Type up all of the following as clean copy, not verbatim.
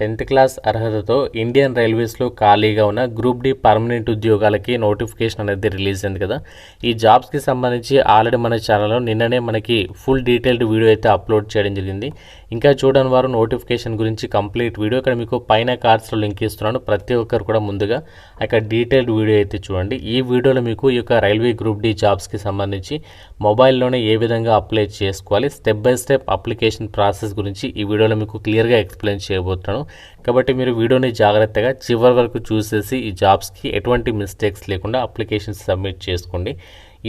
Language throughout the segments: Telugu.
10th క్లాస్ అర్హతతో ఇండియన్ రైల్వేస్లో ఖాళీగా ఉన్న గ్రూప్ డి పర్మనెంట్ ఉద్యోగాలకి నోటిఫికేషన్ అనేది రిలీజ్ అయింది కదా. ఈ జాబ్స్కి సంబంధించి ఆల్రెడీ మన ఛానల్లో నిన్ననే మనకి ఫుల్ డీటెయిల్డ్ వీడియో అయితే అప్లోడ్ చేయడం జరిగింది. ఇంకా చూడని వారు నోటిఫికేషన్ గురించి కంప్లీట్ వీడియో ఇక్కడ మీకు పైన కార్డ్స్లో లింక్ ఇస్తున్నాను. ప్రతి ఒక్కరు కూడా ముందుగా ఇక్కడ డీటెయిల్డ్ వీడియో అయితే చూడండి. ఈ వీడియోలో మీకు ఈ యొక్క రైల్వే గ్రూప్ డి జాబ్స్కి సంబంధించి మొబైల్లోనే ఏ విధంగా అప్లై చేసుకోవాలి, step by step application process గురించి ఈ వీడియోలో మీకు క్లియర్గా ఎక్స్ప్లెయిన్ చేయబోతున్నాను. కాబట్టి మీరు వీడియోని జాగ్రత్తగా చివరి వరకు చూసేసి ఈ జాబ్స్కి ఎటువంటి మిస్టేక్స్ లేకుండా అప్లికేషన్ సబ్మిట్ చేసుకోండి.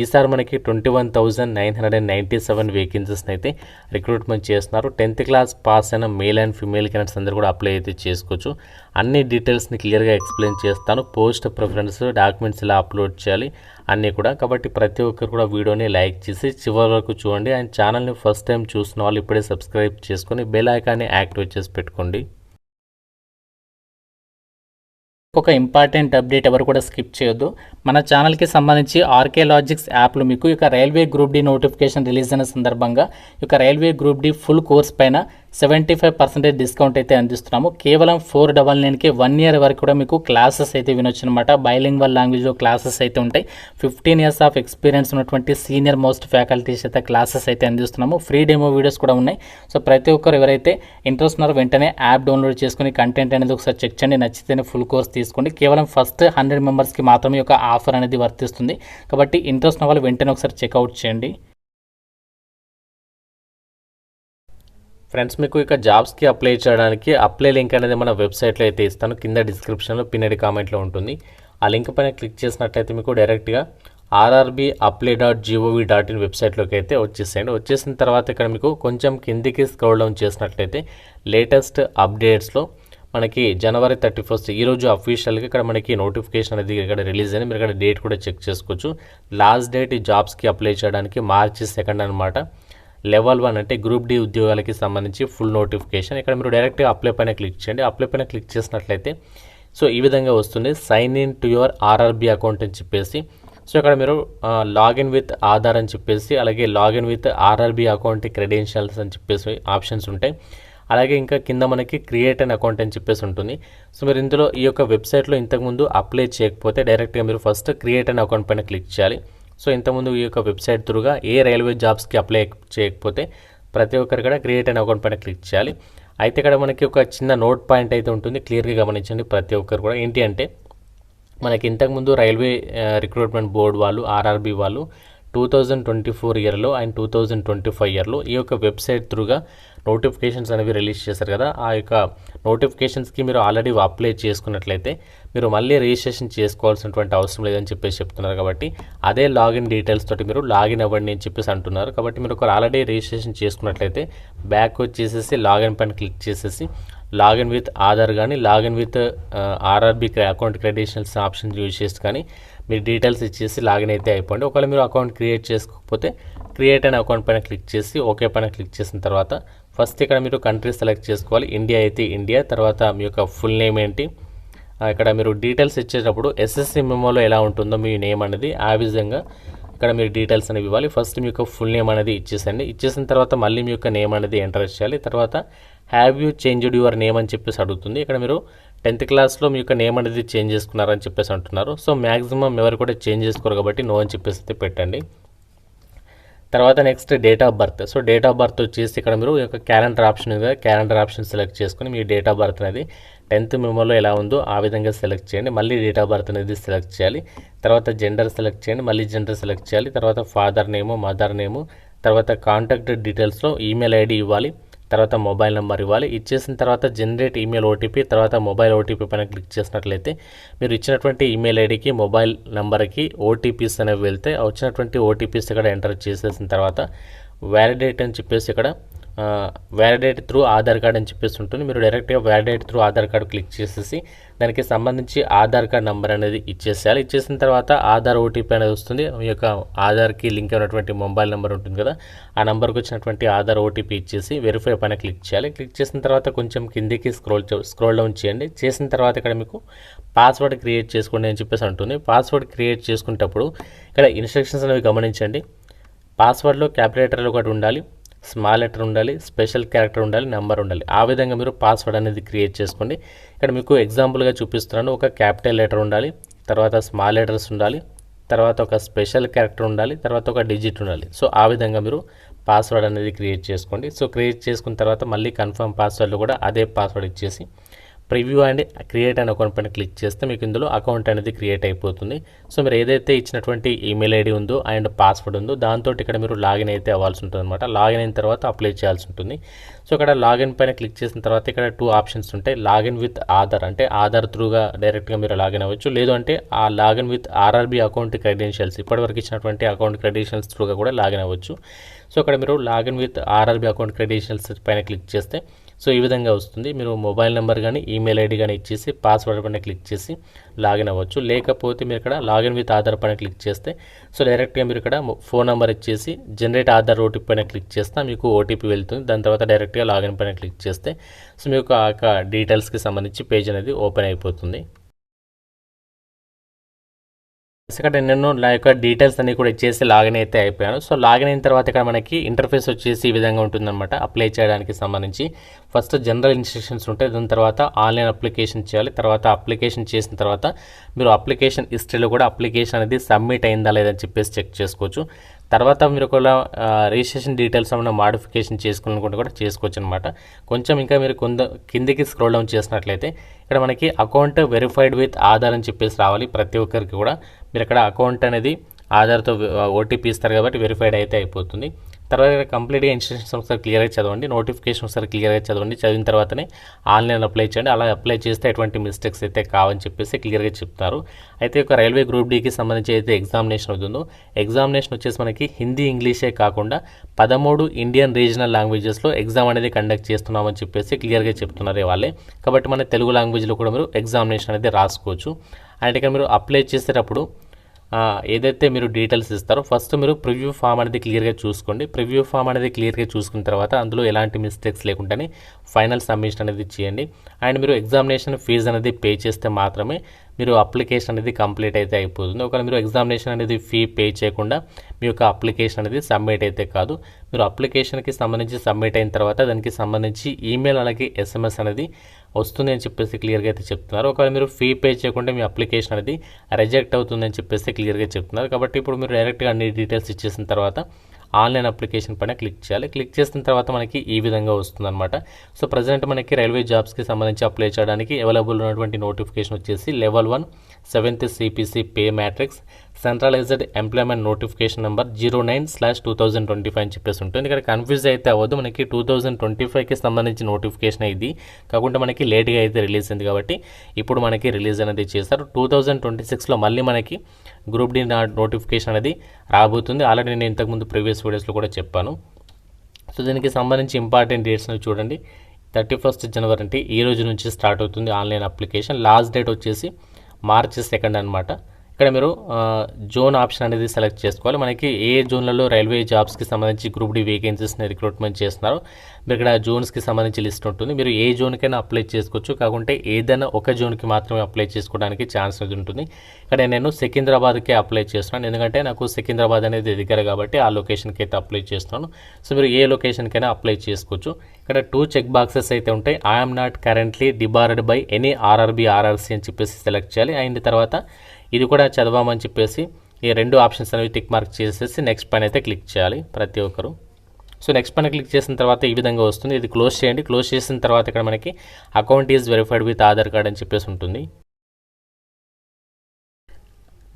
ఈసారి మనకి 21,997 వేకెన్సీస్ని అయితే రిక్రూట్మెంట్ చేస్తున్నారు. 10th క్లాస్ పాస్ అయిన మేల్ అండ్ ఫీమేల్ క్యాండిడేట్స్ అందరూ కూడా అప్లై అయితే చేసుకోవచ్చు. అన్ని డీటెయిల్స్ని క్లియర్గా ఎక్స్ప్లెయిన్ చేస్తాను. పోస్ట్ ప్రిఫరెన్స్, డాక్యుమెంట్స్ ఇలా అప్లోడ్ చేయాలి అన్నీ కూడా. కాబట్టి ప్రతి ఒక్కరు కూడా వీడియోని లైక్ చేసి చివరి వరకు చూడండి. అండ్ ఛానల్ని ఫస్ట్ టైం చూసిన వాళ్ళు ఇప్పుడే సబ్స్క్రైబ్ చేసుకొని బెల్ ఐకాన్ని యాక్టివేట్ చేసి పెట్టుకోండి. ఒక ఇంపార్టెంట్ అప్డేట్ ఎవరు కూడా స్కిప్ చేయొద్దు. మన ఛానల్కి సంబంధించి ఆర్కే లాజిక్స్ యాప్లో మీకు ఇక railway group D notification release అయిన సందర్భంగా ఇక రైల్వే గ్రూప్ డి ఫుల్ కోర్స్ పైన 75% డిస్కౌంట్ అయితే అందిస్తున్నాము. కేవలం 499కి 1 ఇయర్ వరకు కూడా మీకు క్లాసెస్ అయితే వినొచ్చు అనమాట. బైలింగ్వల్ లాంగ్వేజ్లో క్లాసెస్ అయితే ఉంటాయి. 15 ఇయర్స్ ఆఫ్ ఎక్స్పీరియన్స్ ఉన్నటువంటి సీనియర్ మోస్ట్ ఫ్యాకల్టీస్ అయితే క్లాసెస్ అయితే అందిస్తున్నాము. ఫ్రీ డెమో వీడియోస్ కూడా ఉన్నాయి. సో ప్రతి ఒక్కరు ఎవరైతే ఇంట్రెస్ట్ ఉన్నారో వెంటనే యాప్ డౌన్లోడ్ చేసుకుని కంటెంట్ అనేది ఒకసారి చెక్ చేయండి. నచ్చితేనే ఫుల్ కోర్స్ తీసుకోండి. కేవలం ఫస్ట్ 100 మెంబర్స్కి మాత్రమే ఒక ఆఫర్ అనేది వర్తిస్తుంది. కాబట్టి ఇంట్రెస్ట్ ఉన్న వాళ్ళు వెంటనే ఒకసారి చెక్అవుట్ చేయండి. ఫ్రెండ్స్, మీకు ఇక జాబ్స్కి అప్లై చేయడానికి అప్లై లింక్ అనేది మన వెబ్సైట్లో అయితే ఇస్తాను. కింద డిస్క్రిప్షన్లో పిన్నెడ్ కామెంట్లో ఉంటుంది. ఆ లింక్ పైన క్లిక్ చేసినట్లయితే మీకు డైరెక్ట్గా rrbapply.gov.in వెబ్సైట్లోకి అయితే వచ్చేసేయండి. వచ్చేసిన తర్వాత ఇక్కడ మీకు కొంచెం కిందికి స్క్రోల్ డౌన్ చేసినట్లయితే లేటెస్ట్ అప్డేట్స్లో మనకి January 31 ఈరోజు అఫీషియల్గా ఇక్కడ మనకి నోటిఫికేషన్ అనేది ఇక్కడ రిలీజ్ అయింది. మీరు ఇక్కడ డేట్ కూడా చెక్ చేసుకోవచ్చు. లాస్ట్ డేట్ ఈ జాబ్స్కి అప్లై చేయడానికి March 2 అనమాట. లెవెల్ 1 అంటే గ్రూప్ డి ఉద్యోగాలకి సంబంధించి ఫుల్ నోటిఫికేషన్. ఇక్కడ మీరు డైరెక్ట్గా అప్లై పైన క్లిక్ చేయండి. అప్లై పైన క్లిక్ చేసినట్లయితే సో ఈ విధంగా వస్తుంది. Sign in to your RRB account అని చెప్పేసి సో ఇక్కడ మీరు లాగిన్ విత్ ఆధార్ అని చెప్పేసి అలాగే login with RRB account credentials అని చెప్పేసి ఆప్షన్స్ ఉంటాయి. అలాగే ఇంకా కింద మనకి క్రియేట్ అన్ అకౌంట్ అని చెప్పేసి ఉంటుంది. సో మీరు ఇందులో ఈ యొక్క వెబ్సైట్లో ఇంతకుముందు అప్లై చేయకపోతే డైరెక్ట్గా మీరు ఫస్ట్ క్రియేట్ అన్ అకౌంట్ పైన క్లిక్ చేయాలి. సో ఇంతకుముందు ఈ యొక్క వెబ్సైట్ త్రూగా ఏ రైల్వే జాబ్స్కి అప్లై చేయకపోతే ప్రతి ఒక్కరు కూడా క్రియేట్ అన్ అకౌంట్ పైన క్లిక్ చేయాలి. అయితే ఇక్కడ మనకి ఒక చిన్న నోట్ పాయింట్ అయితే ఉంటుంది. క్లియర్గా గమనించండి ప్రతి ఒక్కరు కూడా. ఏంటి అంటే మనకి ఇంతకుముందు రైల్వే రిక్రూట్మెంట్ బోర్డు వాళ్ళు RRB వాళ్ళు 2024 ఇయర్లో అండ్ 2025 ఇయర్లో ఈ యొక్క వెబ్సైట్ త్రూగా నోటిఫికేషన్స్ అనేవి రిలీజ్ చేశారు కదా. ఆ యొక్క నోటిఫికేషన్స్కి మీరు ఆల్రెడీ అప్లై చేసుకున్నట్లయితే మీరు మళ్ళీ రిజిస్ట్రేషన్ చేసుకోవాల్సినటువంటి అవసరం లేదని చెప్పేసి చెప్తున్నారు. కాబట్టి అదే లాగిన్ డీటెయిల్స్ తోటి మీరు లాగిన్ అవ్వండి అని చెప్పేసి అంటున్నారు. కాబట్టి మీరు ఒక ఆల్రెడీ రిజిస్ట్రేషన్ చేసుకున్నట్లయితే బ్యాక్ వచ్చేసేసి లాగిన్ పైన క్లిక్ చేసేసి లాగిన్ విత్ ఆధార్ కానీ login with RRB account credentials option use చేసి కానీ మీరు డీటెయిల్స్ ఇచ్చేసి లాగిన్ అయితే అయిపోండి. ఒకవేళ మీరు అకౌంట్ క్రియేట్ చేసుకోకపోతే క్రియేట్ అయిన అకౌంట్ పైన క్లిక్ చేసి ఓకే పైన క్లిక్ చేసిన తర్వాత ఫస్ట్ ఇక్కడ మీరు కంట్రీ సెలెక్ట్ చేసుకోవాలి. ఇండియా అయితే ఇండియా, తర్వాత మీ యొక్క ఫుల్ నేమ్ ఏంటి, ఇక్కడ మీరు డీటెయిల్స్ ఇచ్చేటప్పుడు SSC మెమోలో ఎలా ఉంటుందో మీ నేమ్ అనేది ఆ విధంగా ఇక్కడ మీరు డీటెయిల్స్ అనేవి ఇవ్వాలి. ఫస్ట్ మీ యొక్క ఫుల్ నేమ్ అనేది ఇచ్చేసండి. ఇచ్చేసిన తర్వాత మళ్ళీ మీ యొక్క నేమ్ అనేది ఎంటర్ చేయాలి. తర్వాత have you changed your name అని చెప్పేసి అడుగుతుంది. ఇక్కడ మీరు 10th క్లాస్లో మీ యొక్క నేమ్ అనేది చేంజ్ చేసుకున్నారని చెప్పేసి అంటున్నారు. సో మ్యాక్సిమం ఎవరు కూడా చేంజ్ చేసుకోరు కాబట్టి నో అని చెప్పేసి అయితే పెట్టండి. తర్వాత next date of birth. So date of birth వచ్చేసి ఇక్కడ మీరు ఈ యొక్క క్యాలెండర్ ఆప్షన్ ఉంది. క్యాలెండర్ ఆప్షన్ సెలెక్ట్ చేసుకుని మీ డేట్ ఆఫ్ బర్త్ అనేది 10th మెమోలో ఎలా ఉందో ఆ విధంగా సెలెక్ట్ చేయండి. మళ్ళీ డేట్ ఆఫ్ బర్త్ అనేది సెలెక్ట్ చేయాలి. తర్వాత జెండర్ సెలెక్ట్ చేయండి. మళ్ళీ జెండర్ సెలెక్ట్ చేయాలి. తర్వాత ఫాదర్ నేము, మదర్ నేము, తర్వాత కాంటాక్ట్ డీటెయిల్స్లో ఈమెయిల్ ID ఇవ్వాలి. తర్వాత మొబైల్ నెంబర్ ఇవ్వాలి. ఇచ్చేసిన తర్వాత జనరేట్ ఈమెయిల్ OTP, తర్వాత మొబైల్ OTP పైన క్లిక్ చేసినట్లయితే మీరు ఇచ్చినటువంటి ఈమెయిల్ ఐడికి మొబైల్ నెంబర్కి OTPs అనేవి వెళ్తే వచ్చినటువంటి OTPs ఇక్కడ ఎంటర్ చేసేసిన తర్వాత వ్యాలిడేట్ అని చెప్పేసి ఇక్కడ వ్యాలిడేట్ త్రూ ఆధార్ కార్డ్ అని చెప్పేసి ఉంటుంది. మీరు డైరెక్ట్గా validate through Aadhaar card click చేసేసి దానికి సంబంధించి ఆధార్ కార్డ్ నెంబర్ అనేది ఇచ్చేసేయాలి. ఇచ్చేసిన తర్వాత ఆధార్ OTP అనేది వస్తుంది. మీ యొక్క ఆధార్కి లింక్ అయినటువంటి మొబైల్ నెంబర్ ఉంటుంది కదా, ఆ నెంబర్కి వచ్చినటువంటి ఆధార్ OTP ఇచ్చేసి వెరిఫై పైన క్లిక్ చేయాలి. క్లిక్ చేసిన తర్వాత కొంచెం కిందికి స్క్రోల్ డౌన్ చేయండి. చేసిన తర్వాత ఇక్కడ మీకు పాస్వర్డ్ క్రియేట్ చేసుకోండి అని చెప్పేసి అంటుంది. పాస్వర్డ్ క్రియేట్ చేసుకునేటప్పుడు ఇక్కడ ఇన్స్ట్రక్షన్స్ అనేవి గమనించండి. పాస్వర్డ్లో క్యాపిటల్ ఒకటి ఉండాలి, స్మాల్ లెటర్ ఉండాలి, స్పెషల్ క్యారెక్టర్ ఉండాలి, నెంబర్ ఉండాలి. ఆ విధంగా మీరు పాస్వర్డ్ అనేది క్రియేట్ చేసుకోండి. ఇక్కడ మీకు ఎగ్జాంపుల్గా చూపిస్తున్నాను. ఒక క్యాపిటల్ లెటర్ ఉండాలి, తర్వాత స్మాల్ లెటర్స్ ఉండాలి, తర్వాత ఒక స్పెషల్ క్యారెక్టర్ ఉండాలి, తర్వాత ఒక డిజిట్ ఉండాలి. సో ఆ విధంగా మీరు పాస్వర్డ్ అనేది క్రియేట్ చేసుకోండి. సో క్రియేట్ చేసుకున్న తర్వాత మళ్ళీ కన్ఫర్మ్ పాస్వర్డ్లో కూడా అదే పాస్వర్డ్ ఇచ్చేసి ప్రివ్యూ అండ్ క్రియేట్ అనే అకౌంట్ పైన క్లిక్ చేస్తే మీకు ఇందులో అకౌంట్ అనేది క్రియేట్ అయిపోతుంది. సో మీరు ఏదైతే ఇచ్చినటువంటి ఈమెయిల్ ఐడి ఉందో అండ్ పాస్వర్డ్ ఉందో దాంతో ఇక్కడ మీరు లాగిన్ అయితే అవ్వాల్సి ఉంటుంది అనమాట. లాగిన్ అయిన తర్వాత అప్లై చేయాల్సి ఉంటుంది. సో ఇక్కడ లాగిన్ పైన క్లిక్ చేసిన తర్వాత ఇక్కడ 2 ఆప్షన్స్ ఉంటాయి. లాగిన్ విత్ ఆధార్ అంటే ఆధార్ త్రూగా డైరెక్ట్గా మీరు లాగిన్ అవ్వచ్చు, లేదు అంటే ఆ login with RRB account credentials ఇప్పటివరకు ఇచ్చినటువంటి అకౌంట్ క్రెడెన్షియల్స్ త్రూగా కూడా లాగిన్ అవ్వచ్చు. సో ఇక్కడ మీరు login with RRB account credentials పైన క్లిక్ చేస్తే సో ఈ విధంగా వస్తుంది. మీరు మొబైల్ నెంబర్ కానీ ఈమెయిల్ ఐడి కానీ ఇచ్చేసి పాస్వర్డ్ పైన క్లిక్ చేసి లాగిన్ అవ్వచ్చు. లేకపోతే మీరు ఇక్కడ లాగిన్ విత్ ఆధార్ పైన క్లిక్ చేస్తే సో డైరెక్ట్గా మీరు ఇక్కడ ఫోన్ నెంబర్ ఇచ్చేసి జనరేట్ ఆధార్ ఓటీపీ పైన క్లిక్ చేస్తే మీకు ఓటీపీ వెళ్తుంది. దాని తర్వాత డైరెక్ట్గా లాగిన్ పైన క్లిక్ చేస్తే సో మీకు ఆ డీటెయిల్స్కి సంబంధించి పేజ్ అనేది ఓపెన్ అయిపోతుంది. ఇక్కడ నేను నా యొక్క డీటెయిల్స్ అన్ని కూడా ఇచ్చేసి లాగిన్ అయితే అయిపోయాను. సో లాగిన్ అయిన తర్వాత ఇక్కడ మనకి ఇంటర్ఫేస్ వచ్చేసి ఈ విధంగా ఉంటుందన్నమాట. అప్లై చేయడానికి సంబంధించి ఫస్ట్ జనరల్ ఇన్స్ట్రక్షన్స్ ఉంటాయి, దాని తర్వాత ఆన్లైన్ అప్లికేషన్ చేయాలి. తర్వాత అప్లికేషన్ చేసిన తర్వాత మీరు అప్లికేషన్ హిస్టరీలో కూడా అప్లికేషన్ అనేది సబ్మిట్ అయిందా లేదని చెప్పేసి చెక్ చేసుకోవచ్చు. తర్వాత మీరు ఒకవేళ రిజిస్ట్రేషన్ డీటెయిల్స్ ఏమైనా మాడిఫికేషన్ చేసుకోవాలనుకుంటే కూడా చేసుకోవచ్చు అనమాట. కొంచెం ఇంకా మీరు కిందికి స్క్రోల్ డౌన్ చేసినట్లయితే ఇక్కడ మనకి అకౌంట్ వెరిఫైడ్ విత్ ఆధార్ అని చెప్పేసి రావాలి. ప్రతి ఒక్కరికి కూడా మీరు ఇక్కడ అకౌంట్ అనేది ఆధార్తో ఓటీపీ ఇస్తారు కాబట్టి వెరిఫైడ్ అయితే అయిపోతుంది. తర్వాత కంప్లీట్గా ఇన్స్ట్రక్షన్స్ ఒకసారి క్లియర్గా చదవండి, నోటిఫికేషన్ ఒకసారి క్లియర్గా చదవండి. చదివిన తర్వాతనే ఆన్లైన్ అప్లై చేయండి. అలా అప్లై చేస్తే ఎటువంటి మిస్టేక్స్ అయితే కావని చెప్పేసి క్లియర్గా చెప్తారు. అయితే ఒక రైల్వే గ్రూప్ డీకి సంబంధించి అయితే ఎగ్జామినేషన్ అవుతుందో ఎగ్జామినేషన్ వచ్చేసి మనకి హిందీ ఇంగ్లీషే కాకుండా 13 ఇండియన్ రీజనల్ లాంగ్వేజెస్లో ఎగ్జామ్ అనేది కండక్ట్ చేస్తున్నామని చెప్పేసి క్లియర్గా చెప్తున్నారు వాళ్ళే. కాబట్టి మన తెలుగు లాంగ్వేజ్లో కూడా మీరు ఎగ్జామినేషన్ అనేది రాసుకోవచ్చు. అండ్ ఇక్కడ మీరు అప్లై చేసేటప్పుడు ఏదైతే మీరు డీటెయిల్స్ ఇస్తారో ఫస్ట్ మీరు ప్రివ్యూ ఫామ్ అనేది క్లియర్గా చూసుకోండి. ప్రివ్యూ ఫామ్ అనేది క్లియర్గా చూసుకున్న తర్వాత అందులో ఎలాంటి మిస్టేక్స్ లేకుండానే ఫైనల్ సబ్మిషన్ అనేది చేయండి. అండ్ మీరు ఎగ్జామినేషన్ ఫీజు అనేది పే చేస్తే మాత్రమే మీరు అప్లికేషన్ అనేది కంప్లీట్ అయితే అయిపోతుంది. ఒకవేళ మీరు ఎగ్జామినేషన్ అనేది ఫీ పే చేయకుండా మీ యొక్క అప్లికేషన్ అనేది సబ్మిట్ అయితే కాదు. మీరు అప్లికేషన్కి సంబంధించి సబ్మిట్ అయిన తర్వాత దానికి సంబంధించి ఈమెయిల్ అలాగే ఎస్ఎంఎస్ అనేది వస్తుంది అని చెప్పేసి క్లియర్గా అయితే చెప్తున్నారు. ఒకవేళ మీరు ఫీ పే చేయకుండా మీ అప్లికేషన్ అనేది రిజెక్ట్ అవుతుందని చెప్పేసి క్లియర్గా చెప్తున్నారు. కాబట్టి ఇప్పుడు మీరు డైరెక్ట్గా అన్ని డీటెయిల్స్ ఇచ్చేసిన తర్వాత ఆన్లైన్ అప్లికేషన్ పైన క్లిక్ చేయాలి. క్లిక్ చేసిన తర్వాత మనకి ఈ విధంగా వస్తుందన్నమాట. సో ప్రజెంట్ మనకి రైల్వే జాబ్స్కి సంబంధించి అప్లై చేయడానికి అవైలబుల్ ఉన్నటువంటి నోటిఫికేషన్ వచ్చేసి level 1 7th CPC pay matrix centralised employment notification number 09/2025 అని చెప్పేసి ఉంటుంది. ఇక్కడ కన్ఫ్యూజ్ అయితే అవ్వదు, మనకి 2025కి సంబంధించి నోటిఫికేషన్ ఇది కాకుండా మనకి లేట్గా అయితే రిలీజ్ అయింది కాబట్టి ఇప్పుడు మనకి రిలీజ్ అనేది చేశారు. 2026లో మళ్ళీ మనకి గ్రూప్ డి నోటిఫికేషన్ అనేది రాబోతుంది. ఆల్రెడీ నేను ఇంతకుముందు ప్రీవియస్ వీడియోస్లో కూడా చెప్పాను. సో దీనికి సంబంధించి ఇంపార్టెంట్ డేట్స్ని చూడండి. 31st జనవరి అంటే ఈ రోజు నుంచి స్టార్ట్ అవుతుంది ఆన్లైన్ అప్లికేషన్. లాస్ట్ డేట్ వచ్చేసి March 2 అనమాట. ఇక్కడ మీరు జోన్ ఆప్షన్ అనేది సెలెక్ట్ చేసుకోవాలి. మనకి ఏ జోన్లలో రైల్వే జాబ్స్కి సంబంధించి గ్రూప్ డి వేకెన్సీస్ని రిక్రూట్మెంట్ చేస్తున్నారు మీరు ఇక్కడ జోన్స్కి సంబంధించి లిస్ట్ ఉంటుంది. మీరు ఏ జోన్కైనా అప్లై చేసుకోవచ్చు, కాకుంటే ఏదైనా ఒక జోన్కి మాత్రమే అప్లై చేసుకోవడానికి ఛాన్స్ అనేది ఉంటుంది. ఇక్కడ నేను సికింద్రాబాద్కే అప్లై చేస్తున్నాను, ఎందుకంటే నాకు సికింద్రాబాద్ అనేది దగ్గర కాబట్టి ఆ లొకేషన్కి అయితే అప్లై చేస్తున్నాను. సో మీరు ఏ లొకేషన్కైనా అప్లై చేసుకోవచ్చు. ఇక్కడ 2 చెక్ బాక్సెస్ అయితే ఉంటాయి. I'm not currently debarred by any RRB RRC అని చెప్పేసి సెలెక్ట్ చేయాలి. అయిన తర్వాత ఇది కూడా చదవామని చెప్పేసి ఈ 2 ఆప్షన్స్ అనేవి టిక్ మార్క్ చేసేసి నెక్స్ట్ పైన అయితే క్లిక్ చేయాలి ప్రతి ఒక్కరు. సో నెక్స్ట్ పైన క్లిక్ చేసిన తర్వాత ఈ విధంగా వస్తుంది. ఇది క్లోజ్ చేయండి. క్లోజ్ చేసిన తర్వాత ఇక్కడ మనకి account is verified with Aadhaar card అని చెప్పేసి ఉంటుంది.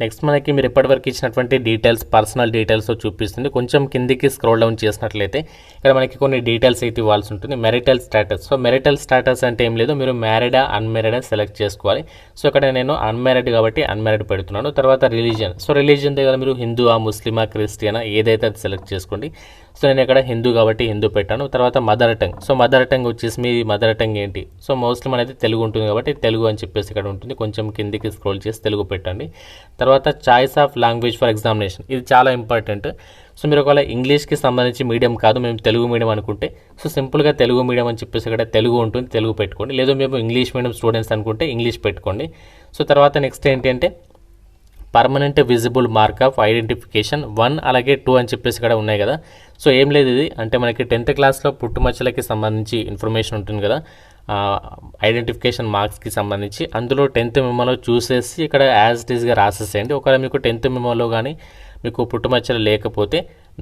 నెక్స్ట్ మనకి మీరు ఇప్పటివరకు ఇచ్చినటువంటి డీటెయిల్స్ పర్సనల్ డీటెయిల్స్ చూపిస్తుంది. కొంచెం కిందికి స్క్రోల్ డౌన్ చేసినట్లయితే ఇక్కడ మనకి కొన్ని డీటెయిల్స్ అయితే ఇవ్వాల్సి ఉంటుంది. Marital status. So marital status అంటే ఏం లేదు, మీరు మ్యారీడా అన్మ్యారీడా సెలెక్ట్ చేసుకోవాలి. సో ఇక్కడ నేను అన్మ్యారీడ్ కాబట్టి అన్మ్యారీడ్ పెడుతున్నాను. తర్వాత రిలీజియన్. సో రిలీజియన్ దగ్గర మీరు హిందూవా ముస్లిమా క్రిస్టియనా ఏదైతే అది సెలెక్ట్ చేసుకోండి. సో నేను ఇక్కడ హిందూ కాబట్టి హిందూ పెట్టాను. తర్వాత mother tongue. So mother tongue వచ్చేసి మీ మదర్ టంగ్ ఏంటి? సో మోస్ట్లీ అనేది తెలుగు ఉంటుంది కాబట్టి తెలుగు అని చెప్పేసి ఇక్కడ ఉంటుంది. కొంచెం కిందికి స్క్రోల్ చేసి తెలుగు పెట్టండి. తర్వాత choice of language for examination. ఇది చాలా ఇంపార్టెంట్. సో మీరు ఒకవేళ ఇంగ్లీష్కి సంబంధించి మీడియం కాదు, మేము తెలుగు మీడియం అనుకుంటే సో సింపుల్గా తెలుగు మీడియం అని చెప్పేసి ఇక్కడ తెలుగు ఉంటుంది, తెలుగు పెట్టుకోండి. లేదు మేము ఇంగ్లీష్ మీడియం స్టూడెంట్స్ అనుకుంటే ఇంగ్లీష్ పెట్టుకోండి. సో తర్వాత నెక్స్ట్ ఏంటి అంటే permanent visible mark of identification 1 అలాగే 2 అని చెప్పేసి ఇక్కడ ఉన్నాయి కదా. సో ఏం లేదు, ఇది అంటే మనకి 10th క్లాస్లో పుట్టుమచ్చలకి సంబంధించి ఇన్ఫర్మేషన్ ఉంటుంది కదా, ఐడెంటిఫికేషన్ మార్క్స్కి సంబంధించి. అందులో 10th మెమోలో చూసేసి ఇక్కడ యాజ్ ఇట్ ఈస్గా రాసేసేయండి. ఒకవేళ మీకు 10th మెమోలో కానీ మీకు పుట్టుమచ్చలు లేకపోతే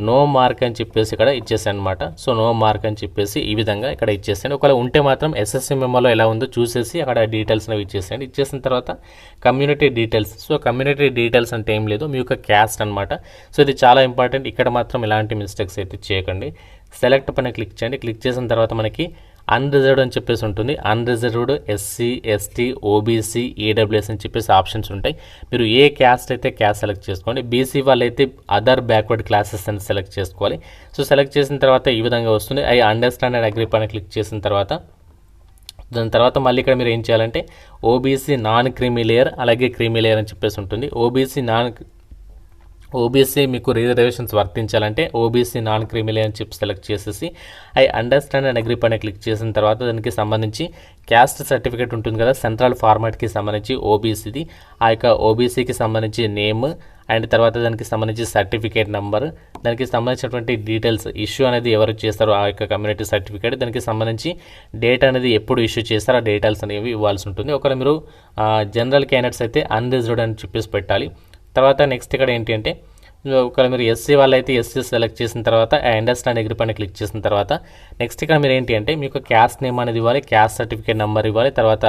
నో మార్క్ అని చెప్పేసి ఇక్కడ ఇచ్చేసాను అనమాట. సో నో మార్క్ అని చెప్పేసి ఈ విధంగా ఇక్కడ ఇచ్చేసాను. ఒకవేళ ఉంటే మాత్రం ఎస్ఎస్సి మెమోలో ఎలా ఉందో చూసేసి అక్కడ డీటెయిల్స్ అనేవి ఇచ్చేసాను. ఇచ్చేసిన తర్వాత community details. So community details అంటే ఏం లేదు, మీ యొక్క క్యాస్ట్ అనమాట. సో ఇది చాలా ఇంపార్టెంట్, ఇక్కడ మాత్రం ఎలాంటి మిస్టేక్స్ అయితే చేయకండి. సెలెక్ట్ పైన క్లిక్ చేయండి. క్లిక్ చేసిన తర్వాత మనకి అన్రిజర్వ్డ్ అని చెప్పేసి ఉంటుంది. Unreserved, SC, ST, OBC, EWS అని చెప్పేసి ఆప్షన్స్ ఉంటాయి. మీరు ఏ క్యాస్ట్ అయితే క్యాస్ట్ సెలెక్ట్ చేసుకోండి. బీసీ వాళ్ళైతే అదర్ బ్యాక్వర్డ్ క్లాసెస్ అని సెలెక్ట్ చేసుకోవాలి. సో సెలెక్ట్ చేసిన తర్వాత ఈ విధంగా వస్తుంది. ఐ అండర్స్టాండ్ అండ్ అగ్రీ పైన క్లిక్ చేసిన తర్వాత దాని తర్వాత మళ్ళీ ఇక్కడ మీరు ఏం చేయాలంటే ఓబీసీ నాన్ క్రీమీ లేయర్ అలాగే క్రీమీ లేయర్ అని చెప్పేసి ఉంటుంది. ఓబీసీ మీకు రిజర్వేషన్స్ వర్తించాలంటే ఓబీసీ నాన్ క్రిమినల్ అని చెప్పి సెలెక్ట్ చేసేసి ఐ అండర్స్టాండ్ అండ్ అగ్రీ పైన క్లిక్ చేసిన తర్వాత దానికి సంబంధించి క్యాస్ట్ సర్టిఫికేట్ ఉంటుంది కదా, సెంట్రల్ ఫార్మాట్కి సంబంధించి ఓబీసీది, ఆ యొక్క ఓబీసీకి సంబంధించి నేమ్ అండ్ తర్వాత దానికి సంబంధించి సర్టిఫికేట్ నెంబర్, దానికి సంబంధించినటువంటి డీటెయిల్స్, ఇష్యూ అనేది ఎవరు చేస్తారో ఆ యొక్క కమ్యూనిటీ సర్టిఫికేట్, దానికి సంబంధించి డేట్ అనేది ఎప్పుడు ఇష్యూ చేస్తారో ఆ డీటెయిల్స్ అనేవి ఇవ్వాల్సి ఉంటుంది. ఒకవేళ మీరు జనరల్ క్యాండిడేట్స్ అయితే అన్రిజర్వ్డ్ అని చెప్పేసి పెట్టాలి. తర్వాత నెక్స్ట్ ఇక్కడ ఏంటి అంటే ఒకవేళ మీరు ఎస్సీ వాళ్ళైతే ఎస్సీ సెలెక్ట్ చేసిన తర్వాత ఐ అండర్స్టాండ్ అగ్రీ పైన క్లిక్ చేసిన తర్వాత నెక్స్ట్ ఇక్కడ మీరు ఏంటి అంటే మీకు క్యాస్ట్ నేమ్ అనేది ఇవ్వాలి, క్యాస్ట్ సర్టిఫికేట్ నెంబర్ ఇవ్వాలి. తర్వాత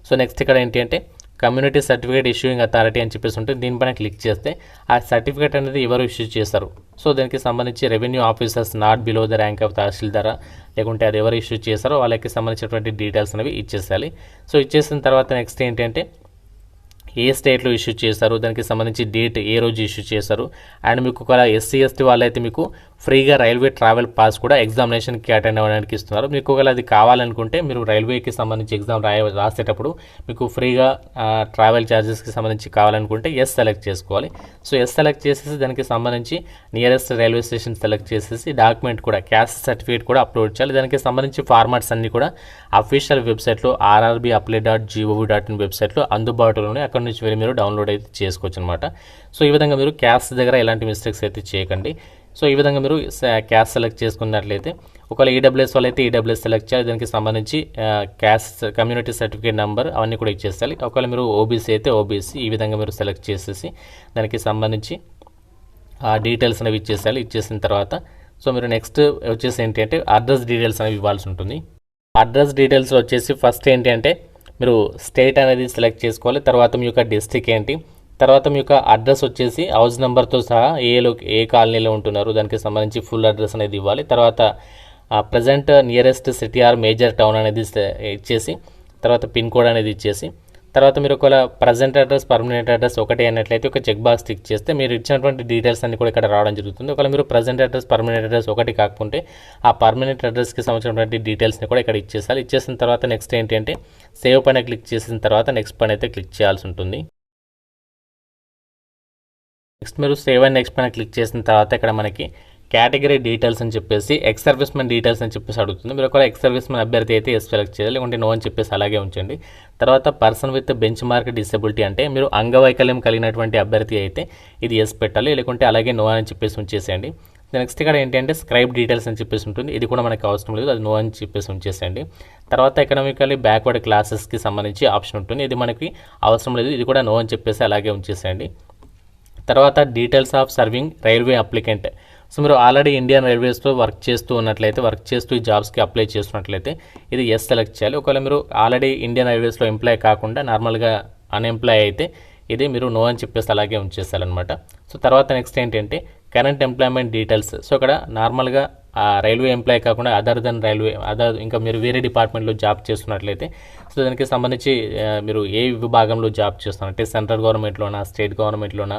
సో నెక్స్ట్ ఇక్కడ ఏంటి అంటే కమ్యూనిటీ సర్టిఫికేట్ ఇష్యూయింగ్ అథారిటీ అని చెప్పేసి ఉంటుంది. దీనిపైన క్లిక్ చేస్తే ఆ సర్టిఫికేట్ అనేది ఎవరు ఇష్యూ చేస్తారు, సో దానికి సంబంధించి revenue officers not below the rank of తహసీల్దారా లేకుంటే అది ఎవరు ఇష్యూ చేస్తారో వాళ్ళకి సంబంధించినటువంటి డీటెయిల్స్ అనేవి ఇచ్చేసేయాలి. సో ఇచ్చేసిన తర్వాత నెక్స్ట్ ఏంటి అంటే ఏ స్టేట్లో ఇష్యూ చేస్తారు, దానికి సంబంధించి డేట్ ఏ రోజు ఇష్యూ చేస్తారు, అండ్ మీకు ఒక ఎస్సీ ఎస్టీ వాళ్ళైతే మీకు ఫ్రీగా రైల్వే ట్రావెల్ పాస్ కూడా ఎగ్జామినేషన్కి అటెండ్ అవ్వడానికి ఇస్తున్నారు. మీకు ఒకవేళ అది కావాలనుకుంటే మీరు రైల్వేకి సంబంధించి ఎగ్జామ్ రాసేటప్పుడు మీకు ఫ్రీగా ట్రావెల్ ఛార్జెస్కి సంబంధించి కావాలనుకుంటే ఎస్ సెలెక్ట్ చేసుకోవాలి. సో ఎస్ సెలెక్ట్ చేసేసి దానికి సంబంధించి నియరెస్ట్ రైల్వే స్టేషన్ సెలెక్ట్ చేసేసి డాక్యుమెంట్ కూడా క్యాస్ట్ సర్టిఫికేట్ కూడా అప్లోడ్ చేయాలి. దానికి సంబంధించి ఫార్మాట్స్ అన్నీ కూడా అఫీషియల్ వెబ్సైట్లో rrbapply.gov.in వెబ్సైట్లో అందుబాటులోనే, అక్కడ నుంచి వెళ్ళి మీరు డౌన్లోడ్ అయితే చేసుకోవచ్చు అనమాట. సో ఈ విధంగా మీరు క్యాస్ట్ దగ్గర ఎలాంటి మిస్టేక్స్ అయితే చేయకండి. సో ఈ విధంగా మీరు క్యాస్ట్ సెలెక్ట్ చేసుకున్నట్లయితే ఒకవేళ ఈడబ్ల్యూఎస్ వాళ్ళైతే ఈడబ్ల్యూఎస్ సెలెక్ట్ చేయాలి, దానికి సంబంధించి క్యాస్ట్ కమ్యూనిటీ సర్టిఫికేట్ నెంబర్ అవన్నీ కూడా ఇచ్చేసేయాలి. ఒకవేళ మీరు ఓబీసీ అయితే ఓబీసీ ఈ విధంగా మీరు సెలెక్ట్ చేసేసి దానికి సంబంధించి ఆ డీటెయిల్స్ అనేవి ఇచ్చేసేయాలి. ఇచ్చేసిన తర్వాత సో మీరు నెక్స్ట్ వచ్చేసి ఏంటి అంటే అడ్రస్ డీటెయిల్స్ అనేవి ఇవ్వాల్సి ఉంటుంది. అడ్రస్ డీటెయిల్స్ వచ్చేసి ఫస్ట్ ఏంటి అంటే మీరు స్టేట్ అనేది సెలెక్ట్ చేసుకోవాలి. తర్వాత మీ యొక్క డిస్ట్రిక్ట్ ఏంటి, తర్వాత మీ యొక్క అడ్రస్ వచ్చేసి హౌస్ నెంబర్తో సహా ఏ కాలనీలో ఉంటున్నారు దానికి సంబంధించి ఫుల్ అడ్రస్ అనేది ఇవ్వాలి. తర్వాత present nearest city or major town అనేది ఇచ్చేసి తర్వాత పిన్ కోడ్ అనేది ఇచ్చేసి తర్వాత మీరు ఒకవేళ ప్రజెంట్ అడ్రస్ పర్మనెంట్ అడ్రస్ ఒకటి అన్నట్లయితే ఒక చెక్ బాక్స్ టిక్ చేస్తే మీరు ఇచ్చినటువంటి డీటెయిల్స్ అన్ని కూడా ఇక్కడ రావడం జరుగుతుంది. ఒకవేళ మీరు ప్రజెంట్ అడ్రస్ పర్మనెంట్ అడ్రస్ ఒకటి కాకపోతే ఆ పర్మనెంట్ అడ్రస్కి సంబంధించినటువంటి డీటెయిల్స్ని కూడా ఇక్కడ ఇచ్చేసాలి. ఇచ్చేసిన తర్వాత నెక్స్ట్ ఏంటి అంటే సేవ్ పైన క్లిక్ చేసిన తర్వాత నెక్స్ట్ పైన అయితే క్లిక్ చేయాల్సి ఉంటుంది. నెక్స్ట్ మీరు సేవ్ అండ్ నెక్స్ట్ పైన క్లిక్ చేసిన తర్వాత ఇక్కడ మనకి కేటగిరీ డీటెయిల్స్ అని చెప్పేసి ఎక్స్ సర్వీస్మెన్ డీటెయిల్స్ అని చెప్పేసి అడుగుతుంది. మీరు ఒకవేళ ఎక్స్ సర్వీస్మెన్ అభ్యర్థి అయితే ఎస్ సెలెక్ట్ చేయాలి, లేకుంటే నో అని చెప్పేసి అలాగే ఉంచండి. తర్వాత person with bench mark disability అంటే మీరు అంగవైకల్యం కలిగినటువంటి అభ్యర్థి అయితే ఇది ఎస్ పెట్టాలి, లేకుంటే అలాగే నో అని చెప్పేసి ఉంచేసేయండి. నెక్స్ట్ ఇక్కడ ఏంటంటే స్క్రైబ్ డీటెయిల్స్ అని చెప్పేసి ఉంటుంది, ఇది కూడా మనకు అవసరం లేదు, అది నో అని చెప్పేసి ఉంచేసేయండి. తర్వాత ఎకనామికల్లీ బ్యాక్వర్డ్ క్లాసెస్కి సంబంధించి ఆప్షన్ ఉంటుంది, ఇది మనకి అవసరం లేదు, ఇది కూడా నో అని చెప్పేసి అలాగే ఉంచేసేయండి. తర్వాత details of serving railway applicant. So మీరు ఆల్రెడీ ఇండియన్ రైల్వేస్లో వర్క్ చేస్తూ ఉన్నట్లయితే, వర్క్ చేస్తూ ఈ జాబ్స్కి అప్లై చేస్తున్నట్లయితే ఇది ఎస్ సెలెక్ట్ చేయాలి. ఒకవేళ మీరు ఆల్రెడీ ఇండియన్ రైల్వేస్లో ఎంప్లాయ్ కాకుండా నార్మల్గా అన్ఎంప్లాయ్ అయితే ఇది మీరు నో అని చెప్పేసి అలాగే ఉంచేస్తారనమాట. సో తర్వాత నెక్స్ట్ ఏంటంటే కరెంట్ ఎంప్లాయ్మెంట్ డీటెయిల్స్. సో ఇక్కడ నార్మల్గా రైల్వే ఎంప్లాయ్ కాకుండా అదర్ ఇంకా మీరు వేరే డిపార్ట్మెంట్లో జాబ్ చేస్తున్నట్లయితే సో దానికి సంబంధించి మీరు ఏ విభాగంలో జాబ్ చేస్తున్నట్టే సెంట్రల్ గవర్నమెంట్లోనా స్టేట్ గవర్నమెంట్లోనా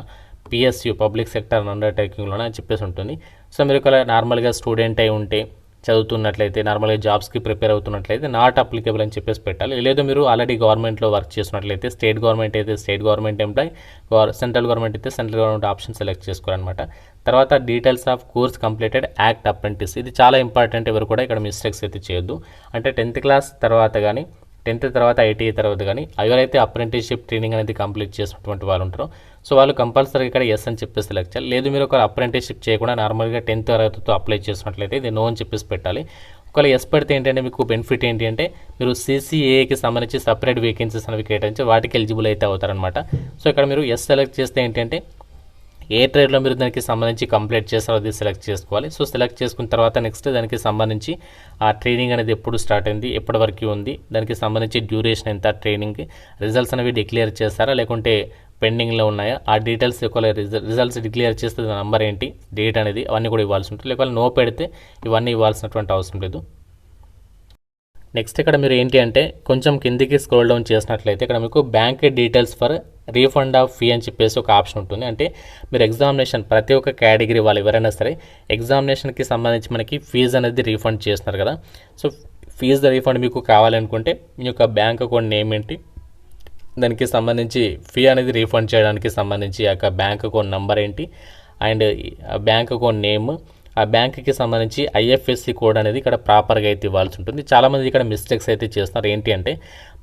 పిఎస్యు పబ్లిక్ సెక్టర్ అండర్టేకింగ్లోనే చెప్పేసి ఉంటుంది. సో మీరు ఇక్కడ నార్మల్గా స్టూడెంట్ అయి ఉంటే చదువుతున్నట్లయితే నార్మల్గా జాబ్స్కి ప్రిపేర్ అవుతున్నట్లయితే నాట్ అప్లికేబుల్ అని చెప్పేసి పెట్టాలి. లేదు మీరు ఆల్రెడీ గవర్నమెంట్లో వర్క్ చేస్తున్నట్లయితే స్టేట్ గవర్నమెంట్ అయితే state government employ, central government అయితే సెంట్రల్ గవర్నమెంట్ ఆప్షన్ సెలెక్ట్ చేసుకోవాలన్నమాట. తర్వాత details of course completed act apprentice, ఇది చాలా ఇంపార్టెంట్, ఎవరు కూడా ఇక్కడ మిస్టేక్స్ అయితే చేయొద్దు. అంటే 10th క్లాస్ తర్వాత కానీ 10th తర్వాత ఐటీఐ తర్వాత కానీ ఎవరైతే అప్రెంటిస్షిప్ ట్రైనింగ్ అనేది కంప్లీట్ చేసినటువంటి వాళ్ళు ఉంటారో సో వాళ్ళు కంపల్సరీ ఇక్కడ ఎస్ అని చెప్పేసి సెలెక్ట్ చేయాలి. లేదు మీరు ఒక అప్రెంటిస్షిప్ చేయకుండా నార్మల్గా 10th తరగతితో అప్లై చేసినట్లయితే ఇది నో అని చెప్పేసి పెట్టాలి. ఒకవేళ ఎస్ పెడితే ఏంటంటే మీకు బెనిఫిట్ ఏంటి అంటే మీరు CCAకి సంబంధించి సపరేట్ వేకెన్సీస్ అనేవి కేటాయించి వాటికి ఎలిజిబుల్ అయితే అవుతారనమాట. సో ఇక్కడ మీరు ఎస్ సెలెక్ట్ చేస్తే ఏంటంటే ఏ ట్రేడ్లో మీరు దానికి సంబంధించి కంప్లీట్ చేస్తారో అది సెలెక్ట్ చేసుకోవాలి. సో సెలెక్ట్ చేసుకున్న తర్వాత నెక్స్ట్ దానికి సంబంధించి ఆ ట్రైనింగ్ అనేది ఎప్పుడు స్టార్ట్ అయింది, ఎప్పటి వరకు ఉంది, దానికి సంబంధించి డ్యూరేషన్ ఎంత, ట్రైనింగ్ రిజల్ట్స్ అనేవి డిక్లేర్ చేస్తారా లేకుంటే పెండింగ్లో ఉన్నాయా, ఆ డీటెయిల్స్ ఒకవేళ రిజల్ట్స్ డిక్లేర్ చేస్తే నంబర్ ఏంటి, డేట్ అనేది అవన్నీ కూడా ఇవ్వాల్సి ఉంటుంది. లేకపోతే నో పెడితే ఇవన్నీ ఇవ్వాల్సినటువంటి అవసరం లేదు. నెక్స్ట్ ఇక్కడ మీరు ఏంటి అంటే కొంచెం కిందికి స్క్రోల్ డౌన్ చేసినట్లయితే ఇక్కడ మీకు bank details for refund of fee అని చెప్పేసి ఒక ఆప్షన్ ఉంటుంది. అంటే మీరు ఎగ్జామినేషన్ ప్రతి ఒక్క కేటగిరీ వాళ్ళు ఎవరైనా సరే ఎగ్జామినేషన్కి సంబంధించి మనకి ఫీజు అనేది రీఫండ్ చేస్తున్నారు కదా. సో ఫీజు రీఫండ్ మీకు కావాలనుకుంటే మీ యొక్క బ్యాంక్ అకౌంట్ నేమ్ ఏంటి, దానికి సంబంధించి ఫీ అనేది రీఫండ్ చేయడానికి సంబంధించి ఆ యొక్క బ్యాంక్ అకౌంట్ నెంబర్ ఏంటి అండ్ బ్యాంక్ అకౌంట్ నేమ్, ఆ బ్యాంక్కి సంబంధించి IFSC కోడ్ అనేది ఇక్కడ ప్రాపర్గా అయితే ఇవ్వాల్సి ఉంటుంది. చాలామంది ఇక్కడ మిస్టేక్స్ అయితే చేస్తున్నారు. ఏంటి అంటే